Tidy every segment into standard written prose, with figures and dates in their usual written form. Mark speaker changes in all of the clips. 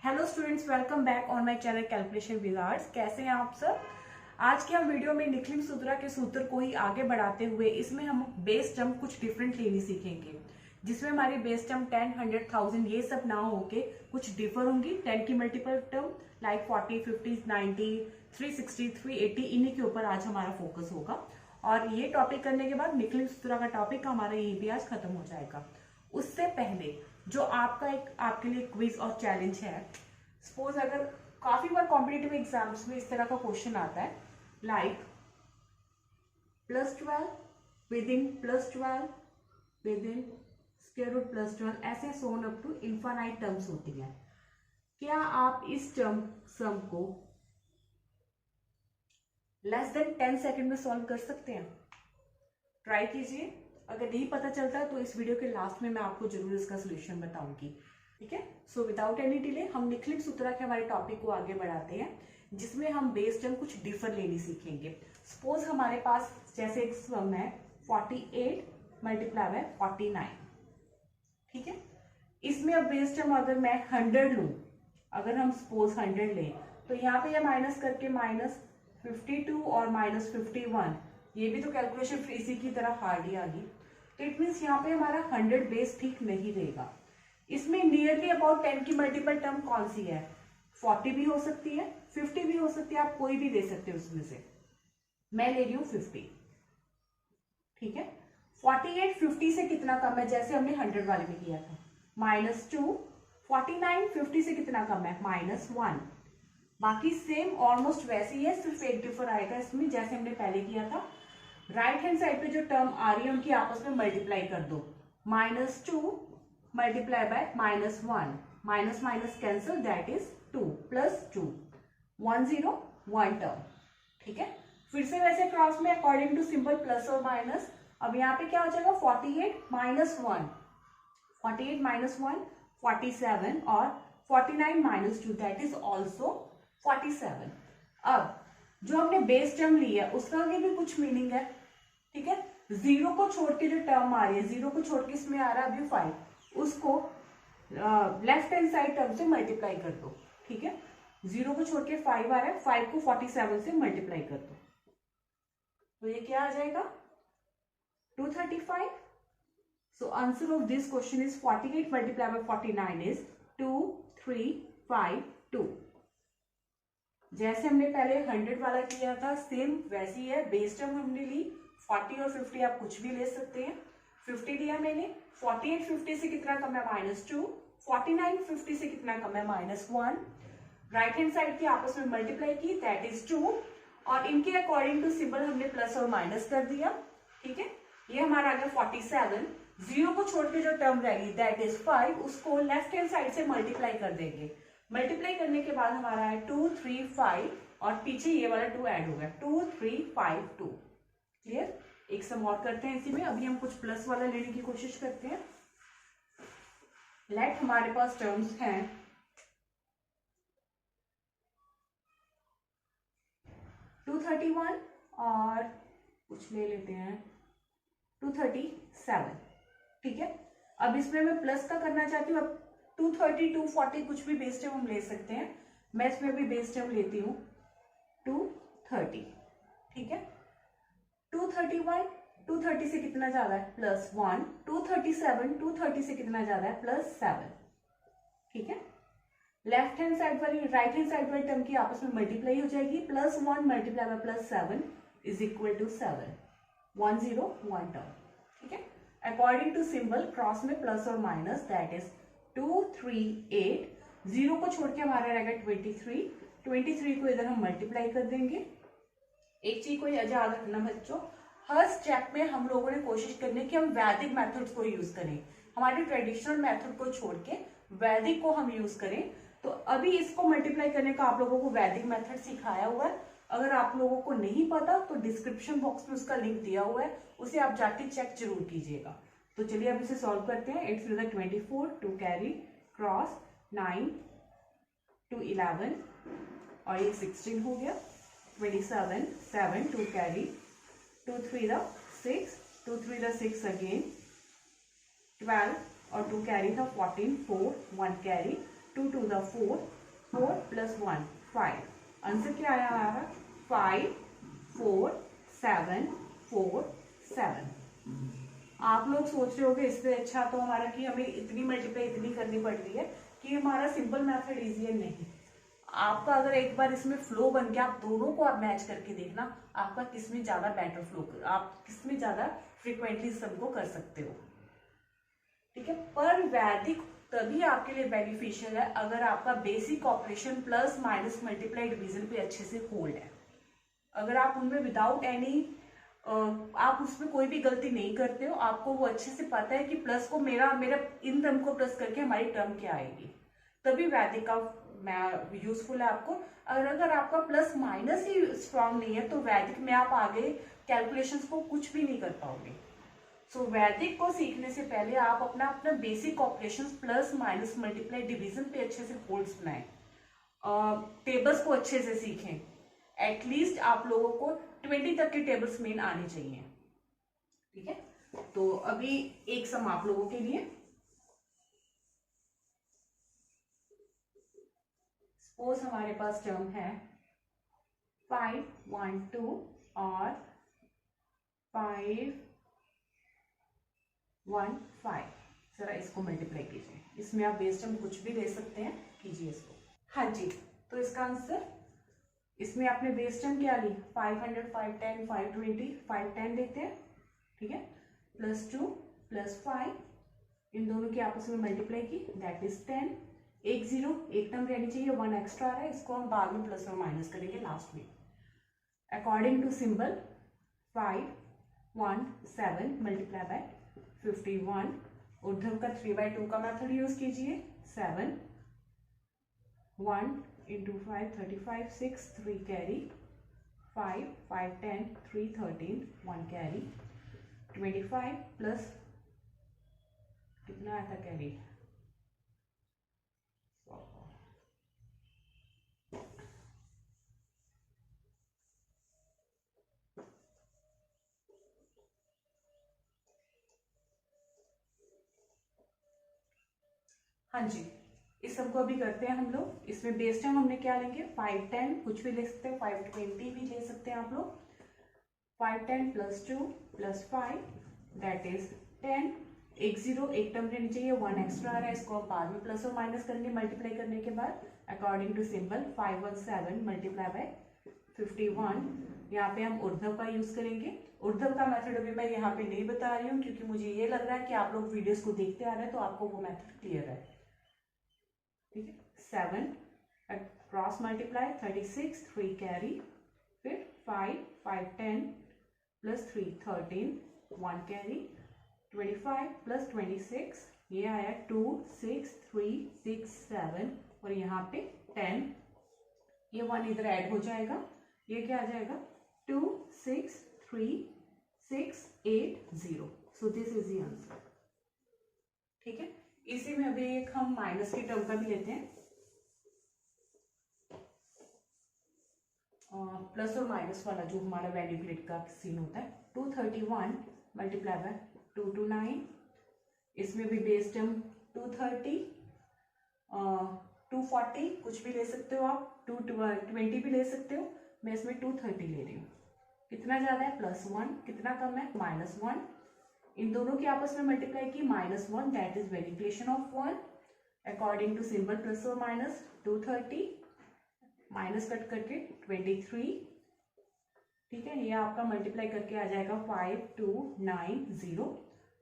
Speaker 1: Hello students, welcome back on my channel calculation Wizards. कैसे हैं आप सब। आज के हम वीडियो में निखिल सूत्रा के सूत्र को ही आगे बढ़ाते हुए इसमें हम बेस टर्म कुछ डिफरेंट लेनी सीखेंगे, जिसमें हमारी बेस टर्म 10, 100, 1000 ये सब ना होके कुछ डिफर होंगी। 10 की मल्टीपल टर्म लाइक 40, 50, 90, 360, 380 इन्हीं के ऊपर आज हमारा फोकस होगा। और ये टॉपिक करने के बाद निखिल सूत्रा का टॉपिक हमारा यही भी आज खत्म हो जाएगा। उससे पहले जो आपके लिए क्विज और चैलेंज है, सपोज अगर काफी बार कॉम्पिटिटिव एग्जाम्स में इस तरह का क्वेश्चन आता है like +12 within +12 within square root +12 ऐसे so on up to infinite terms होती हैं। क्या आप इस टर्म सम को लेस देन 10 सेकेंड में सॉल्व कर सकते हैं? ट्राई कीजिए। अगर नहीं पता चलता तो इस वीडियो के लास्ट में मैं आपको जरूर इसका सोल्यूशन बताऊंगी। ठीक है, सो विदाउट एनी डिले हम निखिल सूत्रा के हमारे टॉपिक को आगे बढ़ाते हैं, जिसमें हम बेस टर्म कुछ डिफर लेनी सीखेंगे। सपोज हमारे पास जैसे एक सम है 48 मल्टीप्लाई बाय 49। ठीक है, इसमें अब बेस टर्म अगर मैं 100 लूं, अगर हम सपोज 100 लें तो यहाँ पे यह माइनस करके -52 और -51, ये भी तो कैलकुलेशन इसी की तरह हार्ड ही आ गई। तो इट मीन्स यहाँ पे हमारा 100 बेस ठीक नहीं रहेगा। इसमें नियरली अबाउट 10 की मल्टीपल टर्म कौन सी है? 40 भी हो सकती है, 50 भी हो सकती है, आप कोई भी ले सकते हो उसमें से। मैं ले रही हूँ 50। ठीक है, 48 50 से कितना कम है? जैसे हमने 100 वाले में किया था, -2। 49 50 से कितना कम है? -1। बाकी सेम ऑलमोस्ट वैसे ही है, सिर्फ एक डिफर आएगा इसमें, जैसे हमने पहले किया था। राइट हैंड साइड पे जो टर्म आ रही है उनकी आपस में मल्टीप्लाई कर दो। -2 multiply by -1, minus minus cancel, that is 2 + 2, 1 0 1 term. ठीक है, फिर से वैसे क्रॉस में अकॉर्डिंग टू सिंबल प्लस और माइनस। अब यहाँ पे क्या हो जाएगा? 48 - 1, 48 - 1 47, और 49 - 2 दैट इज ऑल्सो 47। अब जो हमने बेस टर्म ली है उसका भी कुछ मीनिंग है। ठीक है, जीरो को छोड़ के जो टर्म आ रही है, जीरो को छोड़ के इसमें आ रहा है अभी 5, उसको लेफ्ट हैंड साइड टर्म से मल्टीप्लाई कर दो। ठीक है, जीरो को छोड़ के 5 आ रहा है, 5 को 47 से मल्टीप्लाई कर दो, तो ये क्या आ जाएगा? 235। So answer of this question is 48 multiply by 49 is 2352। जैसे हमने पहले 100 वाला किया था सेम वैसी है। बेस टर्म हमने ली 40 और 50, आप कुछ भी ले सकते हैं। 50 लिया मैंने, 48 50 से कितना कम है? -2। 49 50 से कितना कम है? -1। राइट हैंड साइड की आपस में मल्टीप्लाई की, दैट इज 2, और इनके अकॉर्डिंग टू सिंबल हमने प्लस और माइनस कर दिया। ठीक है, ये हमारा आ गया 47। जीरो को छोड़ के जो टर्म रहेगी दैट इज 5, उसको लेफ्ट हैंड साइड से मल्टीप्लाई कर देंगे। मल्टीप्लाई करने के बाद हमारा है 235, और पीछे ये वाला 2 ऐड हो गया, 2352। क्लियर? एक सम और करते हैं इसी में। अभी हम कुछ प्लस वाला लेने की कोशिश करते हैं। लेट हमारे पास टर्म्स हैं 231 और कुछ ले लेते हैं 237। ठीक है, अब इसमें मैं प्लस का करना चाहती हूँ। अब 230 240 कुछ भी बेस टर्म हम ले सकते हैं। मैं इसमें भी बेस टर्म लेती हूँ 230। ठीक है, 231 230 से कितना ज्यादा है? +1। 237 230 से कितना ज्यादा है? +7। ठीक है, लेफ्ट हैंड साइड वाली राइट हैंड साइड वाली टर्म की आपस में मल्टीप्लाई हो जाएगी। +1 multiply by +7 is equal to 7, 1 0 1 term. ठीक है, अकॉर्डिंग टू सिंबल क्रॉस में प्लस और माइनस, दैट इज 238। जीरो को छोड़ के हमारा रहेगा 23। 23 को इधर हम मल्टीप्लाई कर देंगे। एक चीज को याद रखना बच्चों, हर स्टेप में हम लोगों ने कोशिश करनी है कि हम वैदिक मेथड्स को यूज करें, हमारे ट्रेडिशनल मेथड को छोड़ के वैदिक को हम यूज करें। तो अभी इसको मल्टीप्लाई करने का आप लोगों को वैदिक मेथड सिखाया हुआ है। अगर आप लोगों को नहीं पता तो डिस्क्रिप्शन बॉक्स में उसका लिंक दिया हुआ है, उसे आप जाके चेक जरूर कीजिएगा। तो चलिए अब इसे सॉल्व करते हैं। 8 3 24, 2 कैरी क्रॉस 9 2 11, और ये 16 हो गया। 27 7 2 कैरी 2 3 6 2 3 6 अगेन 12, और 2 कैरी था 14 4 1 carry 2 to the 4, 4 plus 1 5। Answer क्या आया हमारा 5 4 7 4 7। आप लोग सोच रहे होंगे इससे अच्छा तो हमारा कि हमें इतनी मल्टीप्लाई इतनी करनी पड़ रही है कि हमारा सिंपल मेथड इजी है। नहीं, आपका अगर एक बार इसमें फ्लो बन गया, आप दोनों को आप मैच करके देखना आपका किसमें ज्यादा बेटर फ्लो कर, आप किसमें ज्यादा फ्रिक्वेंटली सम को कर सकते हो। ठीक है, पर वैदिक तभी आपके लिए बेनिफिशियल है अगर आपका basic operation plus minus multiply division पे अच्छे से होल्ड है। अगर आप उनमें विदाउट एनी आप उसमें कोई भी गलती नहीं करते हो, आपको वो अच्छे से पता है कि प्लस को मेरा इन टर्म को प्लस करके हमारी टर्म क्या आएगी, तभी वैदिक का यूजफुल है आपको। अगर आपका प्लस माइनस ही स्ट्रांग नहीं है तो वैदिक में आप आगे कैलकुलेशंस को कुछ भी नहीं कर पाओगे। सो वैदिक को सीखने से पहले आप अपना basic operations plus minus multiply division पे अच्छे से होल्ड्स बनाएं, टेबल्स को अच्छे से सीखें। एटलीस्ट आप लोगों को 20 तक के टेबल्स मेन आने चाहिए। ठीक है, तो अभी एक सम आप लोगों के लिए। सपोज हमारे पास टर्म है 5 1 2 और 5 1 5। जरा इसको मल्टीप्लाई कीजिए, इसमें आप बेस टर्म कुछ भी ले सकते हैं, कीजिए इसको। हाँ जी, तो इसका आंसर इसमें आपने बेस टर्म क्या ली 500 510 520 510 देते हैं। ठीक है, +2 +5 इन दोनों की आपस में मल्टीप्लाई की, दैट इज 10। एक जीरो एक टर्म रहनी चाहिए, 1 एक्स्ट्रा आ रहा है, इसको हम बाद में प्लस और माइनस करेंगे लास्ट में। According to symbol 5 1 7 multiply by 51। ऊर्ध्व का 3/2 का मेथड यूज कीजिए। 7 1 into 5 35 6 3 carry 5 5 10 3 13 1 carry 25 प्लस कितना आया था कैरी, हाँ जी, इस सबको अभी करते हैं हम लोग। इसमें बेस टर्म हमने क्या लेंगे 5 10 कुछ भी ले सकते हैं, 5 20 भी ले सकते हैं आप लोग। 5 10 +2 +5 दैट इज 10। एक जीरो एक टर्म रहनी चाहिए, 1 एक्स्ट्रा आ रहा है, इसको हम बाद में प्लस और माइनस करेंगे मल्टीप्लाई करने के बाद। According to symbol 5 1 7 multiply by 51। यहाँ पे हम ऊर्ध्व का यूज करेंगे। ऊर्ध्व का मेथड अभी मैं यहाँ पे नहीं बता रही हूँ क्योंकि मुझे ये लग रहा है कि आप लोग वीडियोस को देखते आ रहे हैं तो आपको वो मेथड क्लियर है। ठीक है, 7 क्रॉस मल्टीप्लाई 36 3 कैरी, फिर 5 5 10 +3 13 1 कैरी 25 + 26 ये आया 2 6 3 6 7 और यहाँ पे 10, ये 1 इधर ऐड हो जाएगा, ये क्या आ जाएगा 2 6 3 6 8 0। So this is the answer. ठीक है, इसी में अभी एक हम माइनस की टर्म का भी लेते हैं, प्लस और माइनस वाला जो हमारा वैल्यू ग्रेड का सीन होता है। 231 मल्टीप्लाई बाय 229, इसमें भी बेस टर्म 230 240 कुछ भी ले सकते हो आप, 220 भी ले सकते हो, मैं इसमें 230 ले रही हूँ। कितना ज्यादा है +1, कितना कम है -1। इन दोनों की आपस में मल्टीप्लाई की -1 that is variation of 1। According to symbol plus और माइनस 230 माइनस कट करके 23। ठीक है, ये आपका मल्टीप्लाई करके आ जाएगा 5290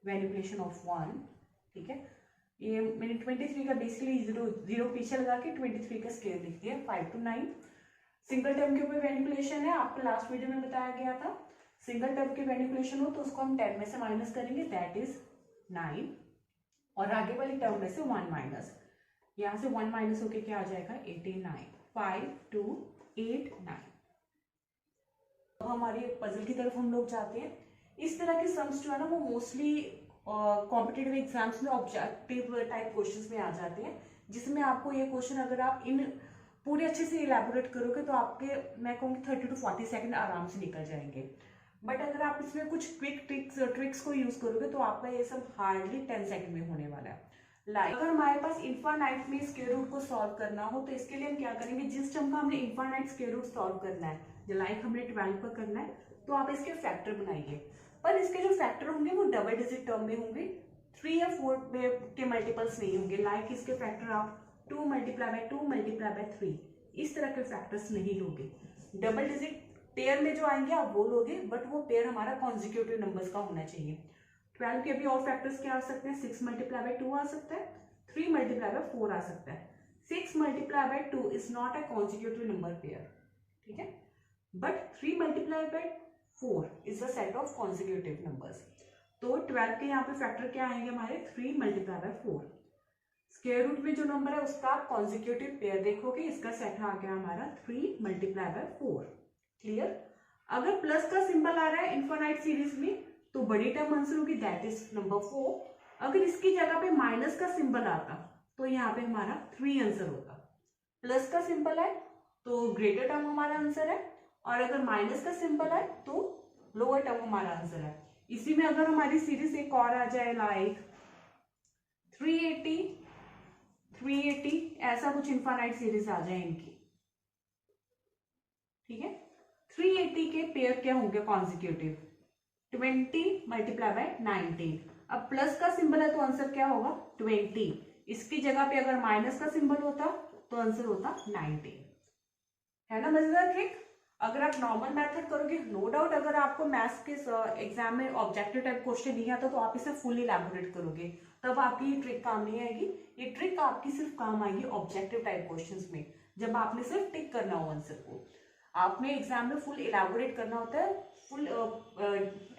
Speaker 1: वेरिएशन ऑफ 1। ठीक है, ये मैंने 23 का बेसिकली जीरो पीछे लगा के 23 का स्केयर लिख दिया 5 to 9। सिंगल टर्म के ऊपर वेरिएशन है, आपको लास्ट वीडियो में बताया गया था। सिंगल टर्म की वेरिएशन हो तो उसको हम 10 में से माइनस करेंगे दैट इज 9 और आगे वाली टर्म में से 1 माइनस, यहाँ से 1 माइनस होके क्या आ जाएगा 89 5 2 8 9। अब हमारे पजल की तरफ हम लोग जाते हैं। इस तरह के सम्स जो है ना वो मोस्टली कॉम्पिटिटिव एग्जाम्स में ऑब्जेक्टिव टाइप क्वेश्चंस में आ जाते हैं, जिसमें आपको ये क्वेश्चन अगर आप इन पूरे अच्छे से इलेबोरेट करोगे तो आपके मैं कहूँगी 30 to 40 सेकंड आराम से निकल जाएंगे। बट अगर आप इसमें कुछ क्विक ट्रिक्स को यूज करोगे तो आपका ये सब हार्डली 10 सेकंड में होने वाला है। लाइक अगर हमारे पास इनफाइनाइट में स्क्वायर रूट को सॉल्व करना हो तो इसके लिए हम क्या करेंगे, जिस टर्म का हमने इनफाइनाइट स्क्वायर रूट सॉल्व करना है, जो लाइक हमने 12 का करना है, तो आप इसके फैक्टर बनाइए। पर इसके जो फैक्टर होंगे वो डबल डिजिट टर्म में होंगे, 3 या 4 के मल्टीपल्स नहीं होंगे। लाइक इसके फैक्टर आप 2 मल्टीप्लाई बाय 2 मल्टीप्लाई बाय 3 इस तरह के फैक्टर्स नहीं लोगे। डबल डिजिट पेयर में जो आएंगे आप वो लोगे, बट वो पेयर हमारा कॉन्जिक्यूटिव नंबर्स का होना चाहिए। 12 के भी और फैक्टर्स क्या आ सकते हैं, 6 मल्टीप्लाई बाय 2 आ सकता है, 3 मल्टीप्लाई बाय 4 आ सकता है। 6 multiply by 2 is not a consecutive number pair, ठीक है, but 3 multiply by 4 is a set of consecutive numbers. तो 12 के यहाँ पे फैक्टर क्या आएंगे हमारे, 3 मल्टीप्लाई बाय 4। स्क्वायर रूट में जो नंबर है उसका आप कॉन्जिक्यूटिव पेयर देखोगे, इसका सेट आ गया हमारा 3 मल्टीप्लाई बाय 4। क्लियर। अगर प्लस का सिंबल आ रहा है इनफाइनाइट सीरीज में तो बड़ी टर्म आंसर होगी, दैट इज नंबर 4। अगर इसकी जगह पे माइनस का सिंबल आता तो यहाँ पे हमारा 3 आंसर होता। प्लस का सिंबल है तो ग्रेटर टर्म हमारा आंसर है, और अगर माइनस का सिंबल है तो लोअर टर्म हमारा आंसर है। इसी में अगर हमारी सीरीज एक और आ जाए, लाइक 380 380, ऐसा कुछ इनफाइनाइट सीरीज आ जाए इनकी, ठीक है। 380 के पेयर क्या होंगे कॉन्जिक्यूटिव, 20 मल्टीप्लाई बाय 19। अब प्लस का सिंबल है तो आंसर क्या होगा 20, इसकी जगह पे अगर माइनस का सिंबल होता तो आंसर होता 19। है ना मजेदार ट्रिक। अगर आप नॉर्मल मेथड करोगे, नो डाउट अगर आपको मैथ्स के एग्जाम में ऑब्जेक्टिव टाइप क्वेश्चन नहीं आता तो आप इसे फुल इलैबोरेट करोगे, तब आपकी ये ट्रिक काम नहीं आएगी। ये ट्रिक आपकी सिर्फ काम आएगी ऑब्जेक्टिव टाइप क्वेश्चंस में, जब आपने सिर्फ टिक करना हो आंसर को। आपने एग्जाम में फुल इलैबोरेट करना होता है, फुल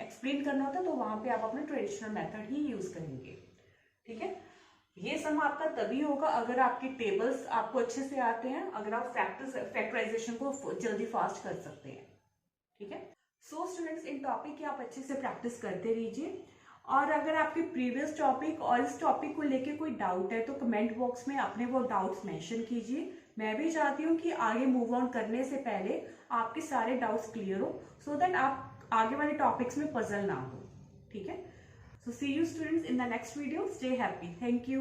Speaker 1: एक्सप्लेन करना होता है, तो वहां पे आप अपने ट्रेडिशनल मेथड ही यूज करेंगे, ठीक है। ये सम आपका तभी होगा अगर आपकी टेबल्स आपको अच्छे से आते हैं, अगर आप फैक्टराइजेशन को जल्दी फास्ट कर सकते हैं, ठीक है। सो स्टूडेंट्स, इन टॉपिक की आप अच्छे से प्रैक्टिस करते रहिए, और अगर आपके प्रीवियस टॉपिक और इस टॉपिक को लेके कोई डाउट है तो कमेंट बॉक्स में अपने वो डाउट्स मेंशन कीजिए। मैं भी चाहती हूँ कि आगे मूव ऑन करने से पहले आपके सारे डाउट्स क्लियर हो, सो दैट आप आगे वाले टॉपिक्स में पजल ना हो, ठीक है। So see you students in the next video. Stay happy. Thank you.